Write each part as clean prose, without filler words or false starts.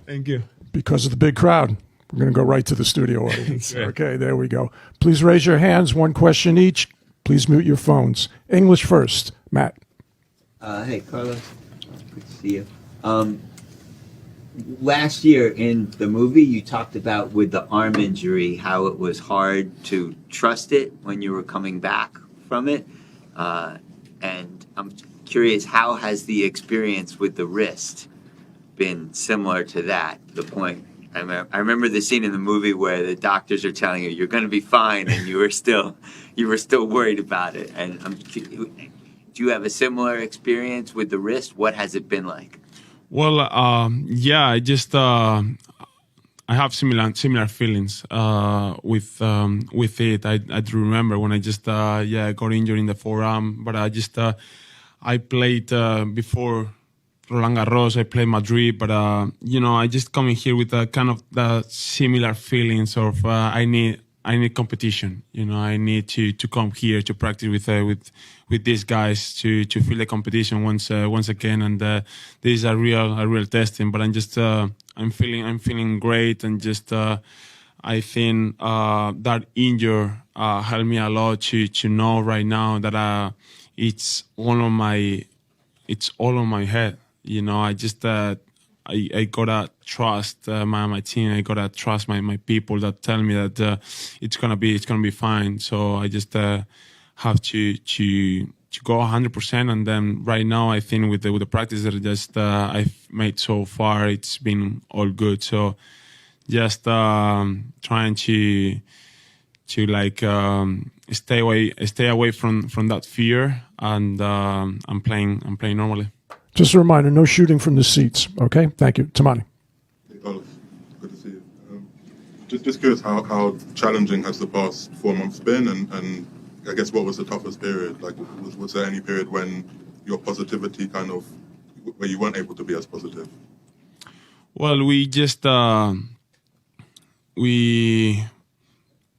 Thank you. Because of the big crowd, we're going to go right to the studio audience. Okay, there we go. Please raise your hands, one question each. Please mute your phones. English first. Matt. Hey, Carlos. Good to see you. Last year in the movie, you talked about with the arm injury, how it was hard to trust it when you were coming back from it. And I'm curious, how has the experience with the wrist been similar to that? The point, I remember the scene in the movie where the doctors are telling you you're going to be fine, and you were still worried about it. And do you have a similar experience with the wrist? What has it been like? Well, yeah, I have similar feelings with it. I do remember when I just got injured in the forearm, but I played before Roland Garros. I played Madrid, but I just come in here with kind of the similar feelings of I need competition. I need to come here to practice with these guys to feel the competition once again. And this is a real testing. But I'm feeling great, and I think that injury helped me a lot to know right now that it's all on my head. I gotta trust my team. I gotta trust my people that tell me that it's gonna be fine. So I just have to go 100%. And then right now, I think with the practice that I've made so far, it's been all good. So just trying to stay away from that fear, and I'm playing normally. Just a reminder, no shooting from the seats. Okay, thank you. Tamani. Hey, Carlos. Good to see you. Just curious, how challenging has the past 4 months been, and I guess what was the toughest period? Like, was there any period when your positivity where you weren't able to be as positive? Well,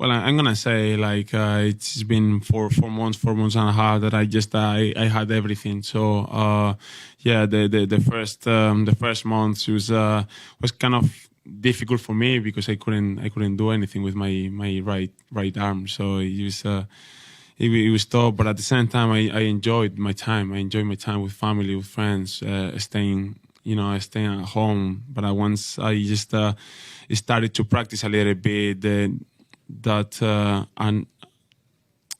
I'm gonna say it's been 4 months and a half that I had everything. So the first month was kind of difficult for me because I couldn't do anything with my right arm. So it was tough, but at the same time I enjoyed my time. I enjoyed my time with family, with friends, staying at home. But once I started to practice a little bit, that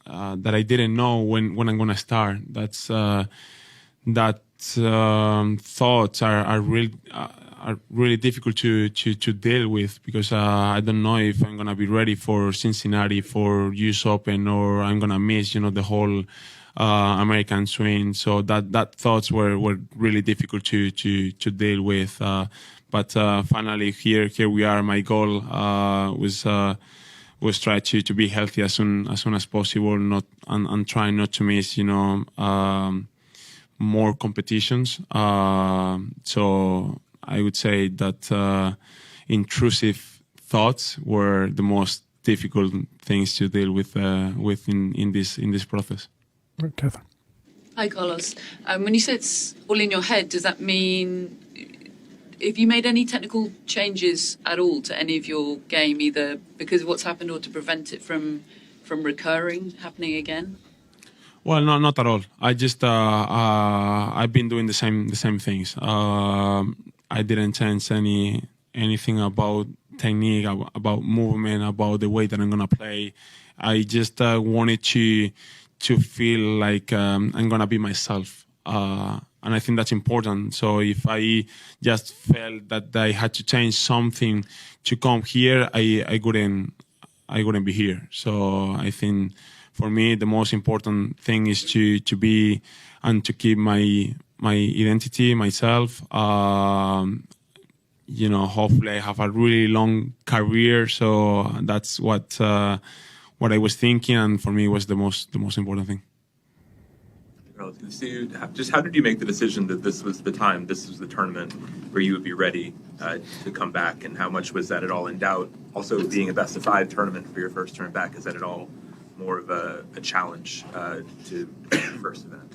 I didn't know when I'm gonna start. Thoughts are really difficult to deal with, because I don't know if I'm gonna be ready for Cincinnati, for US Open, or I'm gonna miss the whole American swing. So that thoughts were really difficult to deal with. But finally here we are. My goal was try to be healthy as soon as possible, and try not to miss more competitions. So I would say that intrusive thoughts were the most difficult things to deal with in this process. Catherine. Hi, Carlos. When you say it's all in your head, does that mean if you made any technical changes at all to any of your game, either because of what's happened or to prevent it from happening again? Well, no, not at all. I just I've been doing the same things. I didn't change anything about technique, about movement, about the way that I'm gonna play. I just wanted to feel like I'm gonna be myself. And I think that's important. So if I just felt that I had to change something to come here, I wouldn't be here. So I think for me the most important thing is to be and to keep my identity, myself. Hopefully I have a really long career. So that's what I was thinking, and for me it was the most important thing. Just how did you make the decision that this was the tournament where you would be ready to come back, and how much was that at all in doubt? Also, being a best-of-5 tournament for your first turn back, is that at all more of a challenge to the first event?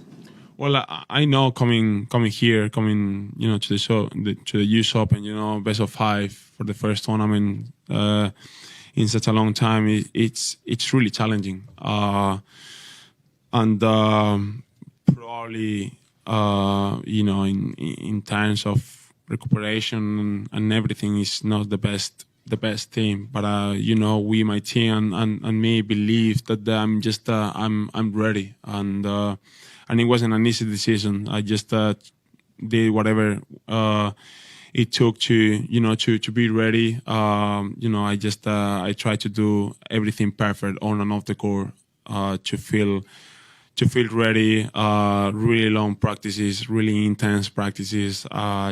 Well, I know coming here, to the show, to the US Open, best of 5 for the first tournament in such a long time. It's really challenging, and probably in terms of recuperation and everything is not the best team. But we, my team and me, believe that I'm ready, and it wasn't an easy decision. I just did whatever it took to be ready. I tried to do everything perfect on and off the court to feel ready. Really long practices, really intense practices,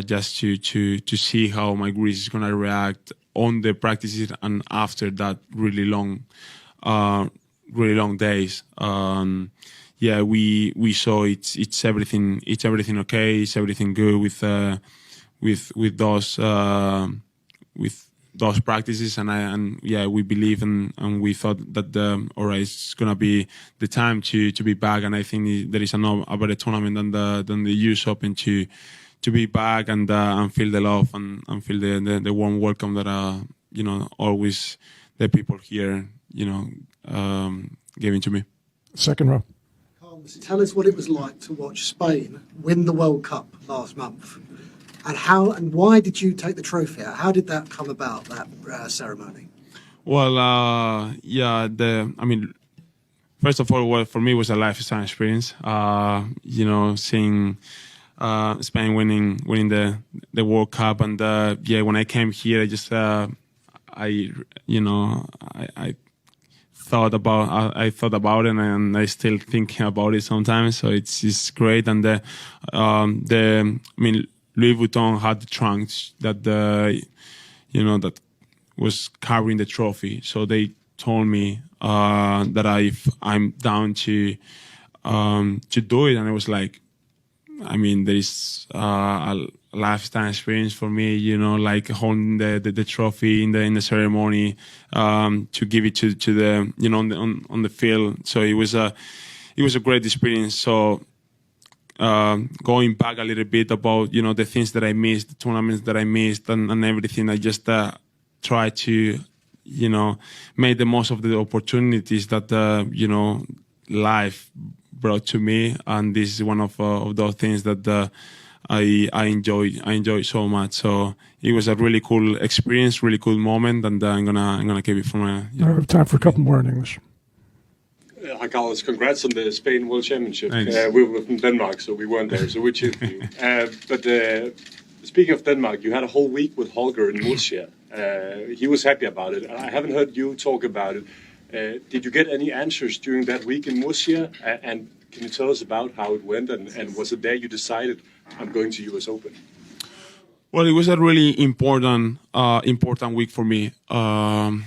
just to see how my Greece is gonna react on the practices and after that really long days. We saw it's everything okay. It's everything good with those practices, and we believe and we thought that it's gonna be the time to be back. And I think there is a better tournament than the US Open to be back and feel the love and feel the warm welcome that always the people here giving to me. Second row. Tell us what it was like to watch Spain win the World Cup last month, and why did you take the trophy out? How did that come about, that ceremony? Well, first of all, for me, it was a lifetime experience. Seeing Spain winning the World Cup, and when I came here, I just thought about it, and I still thinking about it sometimes. So it's great, and Louis Vuitton had the trunks that that was carrying the trophy. So they told me that I'm down to do it, and I was like, there is a lifetime experience for me, like holding the trophy in the ceremony, to give it to the on the field. So it was a great experience. So going back a little bit about the things that I missed, the tournaments that I missed, and everything, I just try to make the most of the opportunities that life brought to me, and this is one of those things that I enjoy so much. So it was a really cool experience, really cool moment, and I'm gonna keep it for my. I have time for a couple more in English. Hi, Carlos. Congrats on the Spain World Championship. Thanks. We were from Denmark, so we weren't there, so we're cheering for you. But speaking of Denmark, you had a whole week with Holger in Murcia. He was happy about it. I haven't heard you talk about it. Did you get any answers during that week in Murcia? And can you tell us about how it went? And was it there you decided, I'm going to US Open? Well, it was a really important week for me. I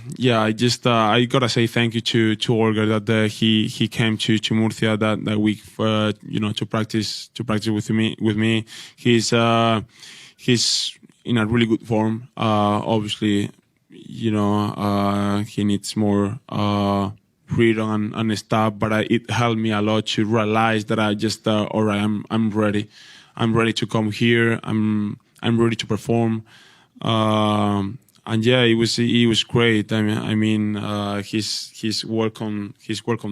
gotta say thank you to Holger that he came to Murcia that week for, to practice with me. He's in a really good form. Obviously, he needs more freedom and stuff, but it helped me a lot to realize that I just all right, I'm ready. I'm ready to come here. I'm ready to perform, and it was great. He's welcome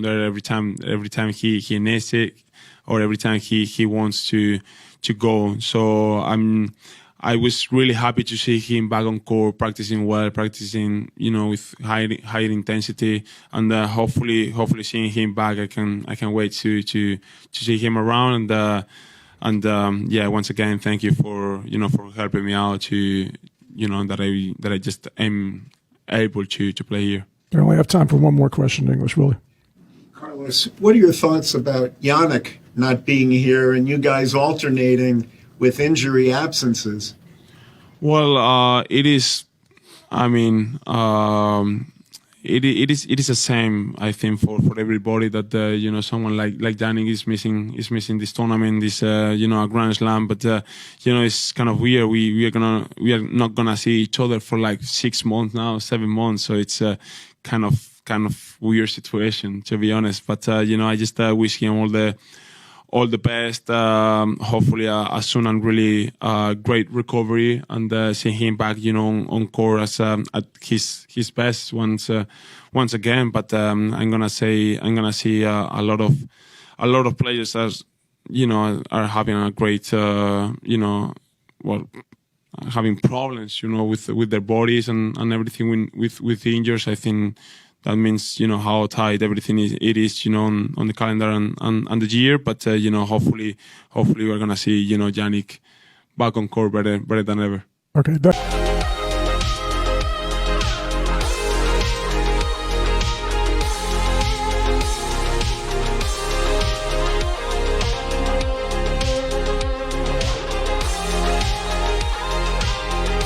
there every time he needs it, or every time he wants to go. So I was really happy to see him back on court, practicing well, with high intensity, and hopefully seeing him back, I can wait to see him around. And once again, thank you for helping me out to that I just am able to play here. We only have time for one more question in English, Willie. Carlos, what are your thoughts about Yannick not being here and you guys alternating with injury absences? Well, it is. It is the same, I think, for everybody that someone like Yannick is missing this tournament, this a Grand Slam, but it's kind of weird. We are not gonna see each other for like 6 months now, 7 months, so it's a kind of weird situation, to be honest. But I just wish him all the best. Hopefully, a soon and really great recovery, and see him back, on court as at his best once again. But I'm gonna see a lot of players as are having a great having problems with their bodies and everything with injuries. I think that means how tight everything is on the calendar and the year. But hopefully we're gonna see Yannick back on court better than ever. Okay.